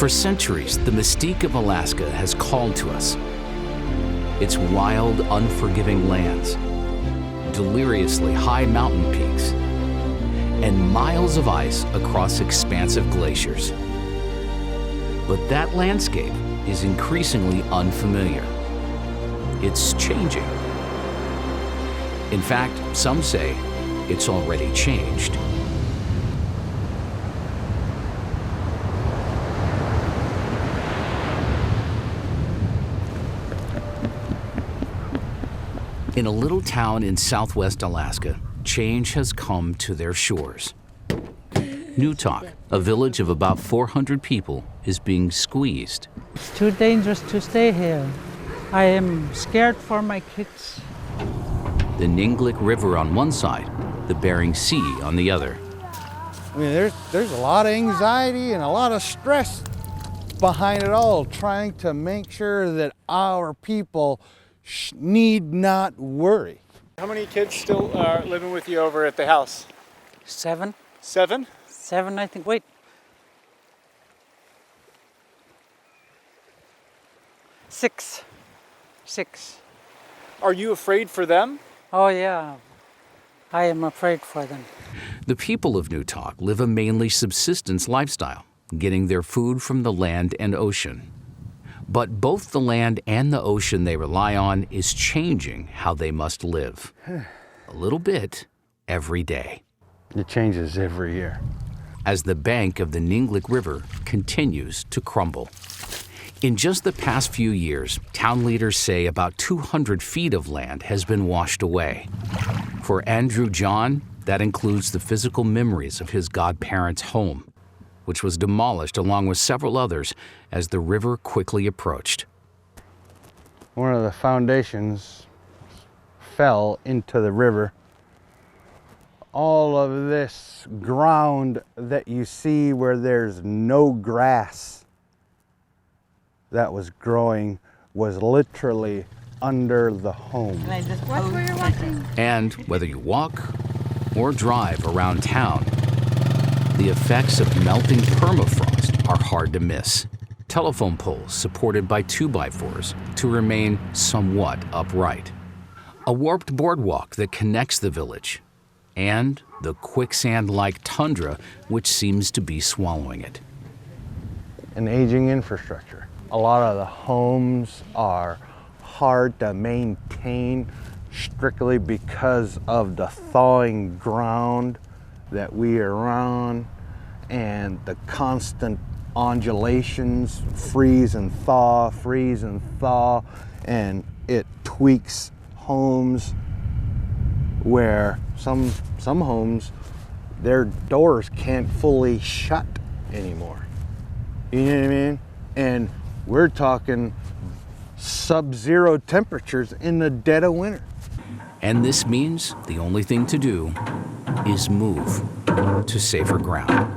For centuries, the mystique of Alaska has called to us. Its wild, unforgiving lands, deliriously high mountain peaks, and miles of ice across expansive glaciers. But that landscape is increasingly unfamiliar. It's changing. In fact, some say it's already changed. In a little town in southwest Alaska, change has come to their shores. Newtok, a village of about 400 people, is being squeezed. It's too dangerous to stay here. I am scared for my kids. The Ninglick River on one side, the Bering Sea on the other. I mean, there's a lot of anxiety and a lot of stress behind it all, trying to make sure that our people need not worry. How many kids still are living with you over at the house? 7. 7? 7, I think. Wait. 6. 6. Are you afraid for them? Oh yeah, I am afraid for them. The people of Newtok live a mainly subsistence lifestyle, getting their food from the land and ocean. But both the land and the ocean they rely on is changing how they must live. A little bit every day. It changes every year. As the bank of the Ninglick River continues to crumble. In just the past few years, town leaders say about 200 feet of land has been washed away. For Andrew John, that includes the physical memories of his godparents' home, which was demolished along with several others as the river quickly approached. One of the foundations fell into the river. All of this ground that you see where there's no grass that was growing was literally under the home. Watch where you're watching. And whether you walk or drive around town, the effects of melting permafrost are hard to miss. Telephone poles supported by 2x4s to remain somewhat upright. A warped boardwalk that connects the village, and the quicksand-like tundra which seems to be swallowing it. An aging infrastructure. A lot of the homes are hard to maintain strictly because of the thawing ground that we are on and the constant undulations, freeze and thaw, and it tweaks homes where some homes, their doors can't fully shut anymore. You know what I mean? And we're talking sub-zero temperatures in the dead of winter. And this means the only thing to do is move to safer ground.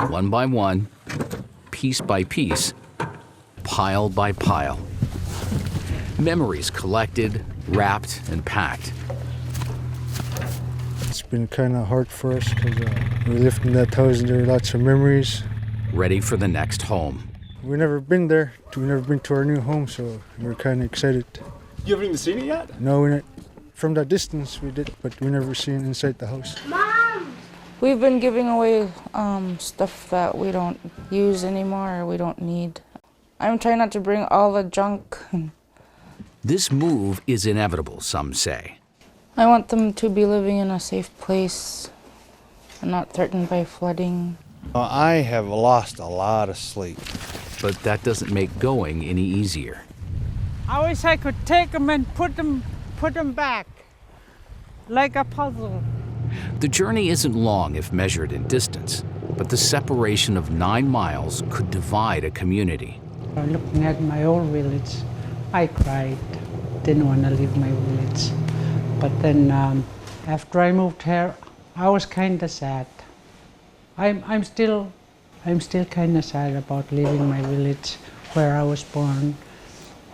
One by one, piece by piece, pile by pile. Memories collected, wrapped, and packed. It's been kind of hard for us because we lived in that house and there are lots of memories. Ready for the next home. We've never been there. We've never been to our new home, so we're kind of excited. You haven't even seen it yet? No, we're not. From that distance we did, but we never seen inside the house. Mom! We've been giving away stuff that we don't use anymore or we don't need. I'm trying not to bring all the junk. This move is inevitable, some say. I want them to be living in a safe place and not threatened by flooding. I have lost a lot of sleep. But that doesn't make going any easier. I wish I could take them and put them back like a puzzle. The journey isn't long if measured in distance, but the separation of 9 miles could divide a community. Looking at my old village, I cried. Didn't want to leave my village. But then after I moved here, I was kind of sad. I'm still kind of sad about leaving my village where I was born,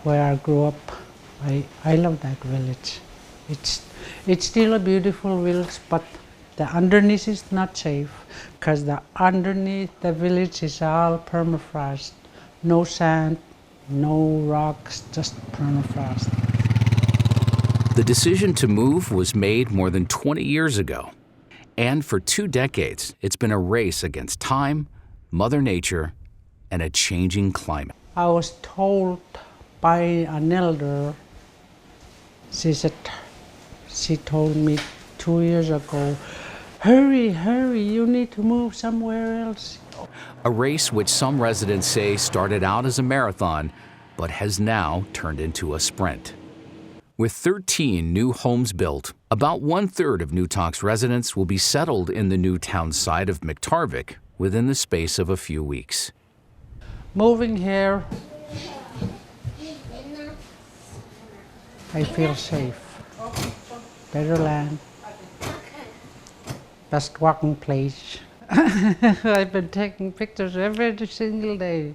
where I grew up. I love that village. It's still a beautiful village, but the underneath is not safe because the underneath the village is all permafrost. No sand, no rocks, just permafrost. The decision to move was made more than 20 years ago. And for 2 decades, it's been a race against time, Mother Nature, and a changing climate. I was told by an elder, she told me 2 years ago, hurry, you need to move somewhere else. A race which some residents say started out as a marathon, but has now turned into a sprint. With 13 new homes built, about 1/3 of Newtalk's residents will be settled in the new town site of McTarvik within the space of a few weeks. Moving here, I feel safe. Better land, best walking place. I've been taking pictures every single day.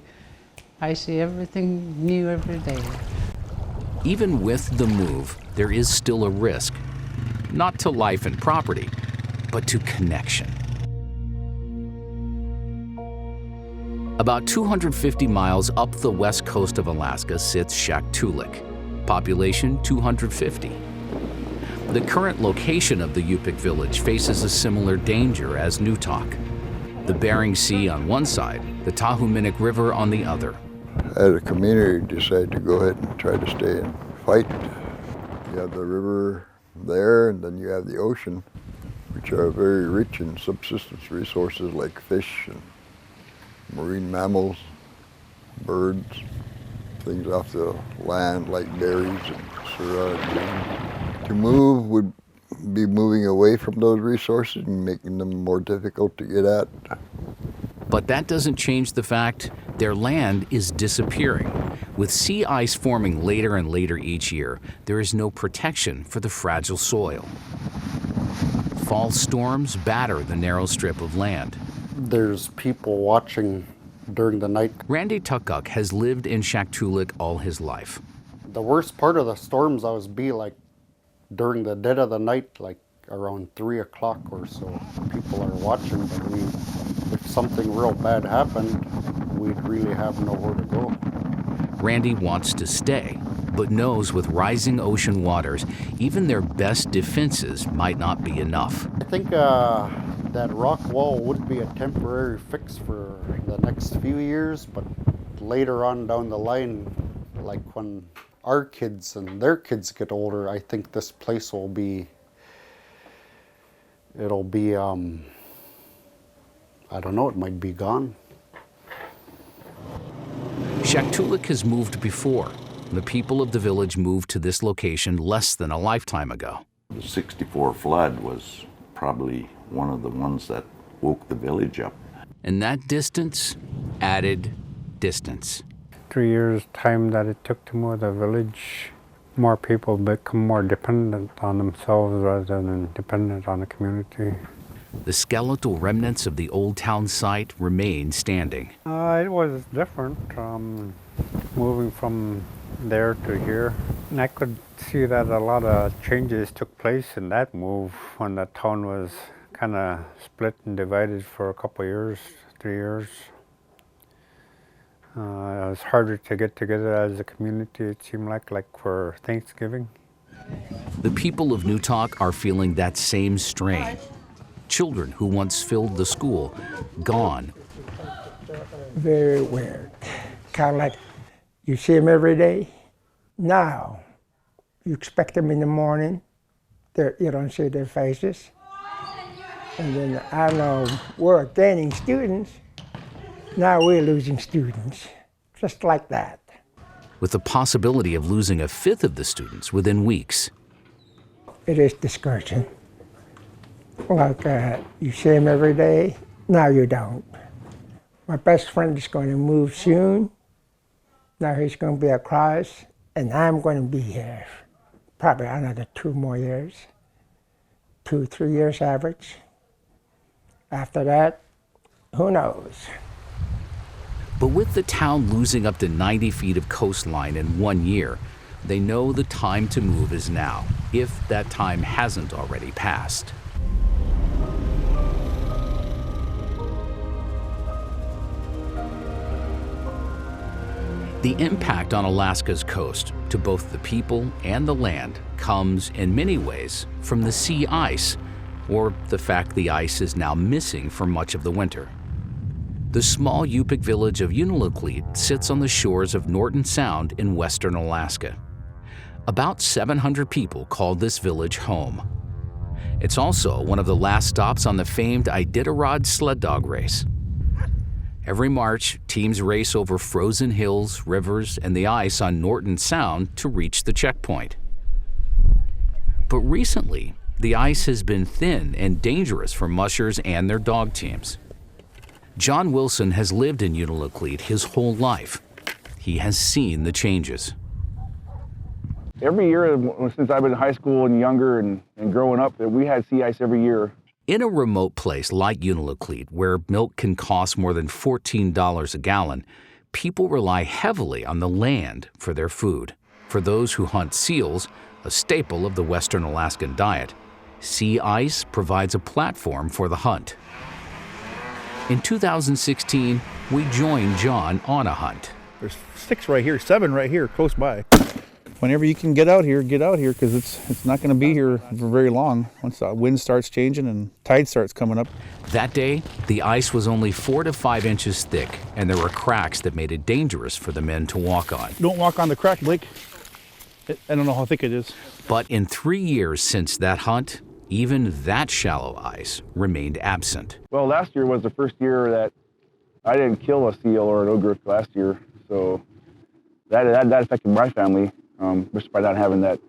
I see everything new every day. Even with the move, there is still a risk, not to life and property, but to connection. About 250 miles up the west coast of Alaska sits Shaktoolik, population 250. The current location of the Yupik village faces a similar danger as Newtalk. The Bering Sea on one side, the Tahuminik River on the other. As a community, decided to go ahead and try to stay and fight. You have the river there, and then you have the ocean, which are very rich in subsistence resources like fish and marine mammals, birds, things off the land like berries and surah and beans. To move would be moving away from those resources and making them more difficult to get at. But that doesn't change the fact their land is disappearing. With sea ice forming later and later each year, there is no protection for the fragile soil. Fall storms batter the narrow strip of land. There's people watching during the night. Randy Tukuk has lived in Shaktoolik all his life. The worst part of the storms always be like during the dead of the night, like around 3 o'clock or so. People are watching, but if something real bad happened, we'd really have nowhere to go. Randy wants to stay, but knows with rising ocean waters, even their best defenses might not be enough. I think that rock wall would be a temporary fix for the next few years, but later on down the line, like when our kids and their kids get older, I think this place will be, I don't know, it might be gone. Shaktoolik has moved before. The people of the village moved to this location less than a lifetime ago. The '64 flood was probably one of the ones that woke the village up. And that distance added distance. 3 years' time that it took to move the village, more people become more dependent on themselves rather than dependent on the community. The skeletal remnants of the old town site remain standing. It was different, moving from there to here. And I could see that a lot of changes took place in that move when the town was kind of split and divided for a couple of years, 3 years. It was harder to get together as a community, it seemed like for Thanksgiving. The people of Newtalk are feeling that same strain. Children who once filled the school, gone. Very weird. Kind of like you see them every day. Now, you expect them in the morning, you don't see their faces. And then, I know, we're gaining students. Now we're losing students, just like that. With the possibility of losing a fifth of the students within weeks. It is discouraging. Like, you see them every day, now you don't. My best friend is going to move soon. Now he's going to be across, and I'm going to be here probably another 2 more years, 2, 3 years average. After that, who knows? But with the town losing up to 90 feet of coastline in 1 year, they know the time to move is now, if that time hasn't already passed. The impact on Alaska's coast to both the people and the land comes, in many ways, from the sea ice, or the fact the ice is now missing for much of the winter. The small Yupik village of Unalakleet sits on the shores of Norton Sound in western Alaska. About 700 people call this village home. It's also one of the last stops on the famed Iditarod sled dog race. Every March, teams race over frozen hills, rivers, and the ice on Norton Sound to reach the checkpoint. But recently, the ice has been thin and dangerous for mushers and their dog teams. John Wilson has lived in Unalakleet his whole life. He has seen the changes. Every year since I've been in high school and younger and growing up, we had sea ice every year. In a remote place like Unalakleet, where milk can cost more than $14 a gallon, people rely heavily on the land for their food. For those who hunt seals, a staple of the Western Alaskan diet, sea ice provides a platform for the hunt. In 2016, we joined John on a hunt. There's 6 right here, 7 right here, close by. Whenever you can get out here because it's not going to be here for very long once the wind starts changing and tide starts coming up. That day, the ice was only 4 to 5 inches thick, and there were cracks that made it dangerous for the men to walk on. Don't walk on the crack, Blake. I don't know how thick it is. But in 3 years since that hunt, even that shallow ice remained absent. Well, last year was the first year that I didn't kill a seal or an ogre last year, so that affected my family, just by not having that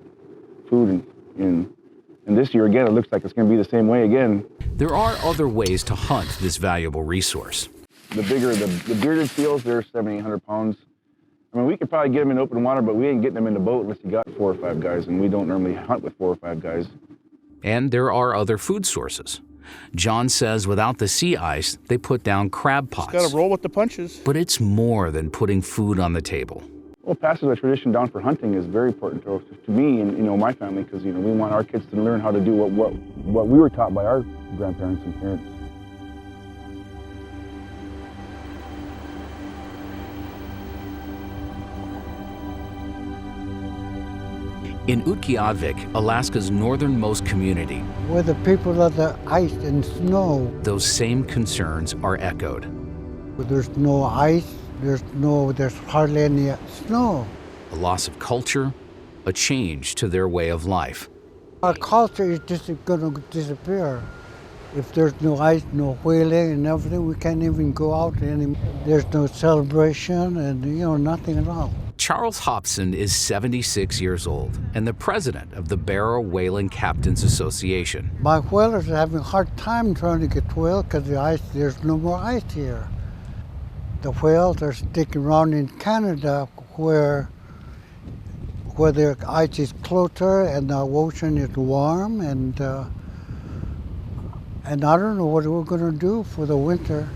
food. And this year, again, it looks like it's going to be the same way again. There are other ways to hunt this valuable resource. The bearded seals, they're 700-800 pounds. I mean, we could probably get them in open water, but we ain't getting them in the boat unless you got 4 or 5 guys, and we don't normally hunt with 4 or 5 guys. And there are other food sources. John says without the sea ice, they put down crab pots. Just gotta roll with the punches. But it's more than putting food on the table. Well, passing the tradition down for hunting is very important to me and my family, because we want our kids to learn how to do what we were taught by our grandparents and parents. In Utqiagvik, Alaska's northernmost community, we're the people of the ice and snow. Those same concerns are echoed. There's no ice, there's hardly any snow. A loss of culture, a change to their way of life. Our culture is just going to disappear. If there's no ice, no whaling and everything, we can't even go out anymore. There's no celebration and nothing at all. Charles Hobson is 76 years old and the president of the Barrow Whaling Captains Association. My whalers are having a hard time trying to get whale because there's no more ice here. The whales are sticking around in Canada where the ice is closer and the ocean is warm, and I don't know what we're going to do for the winter.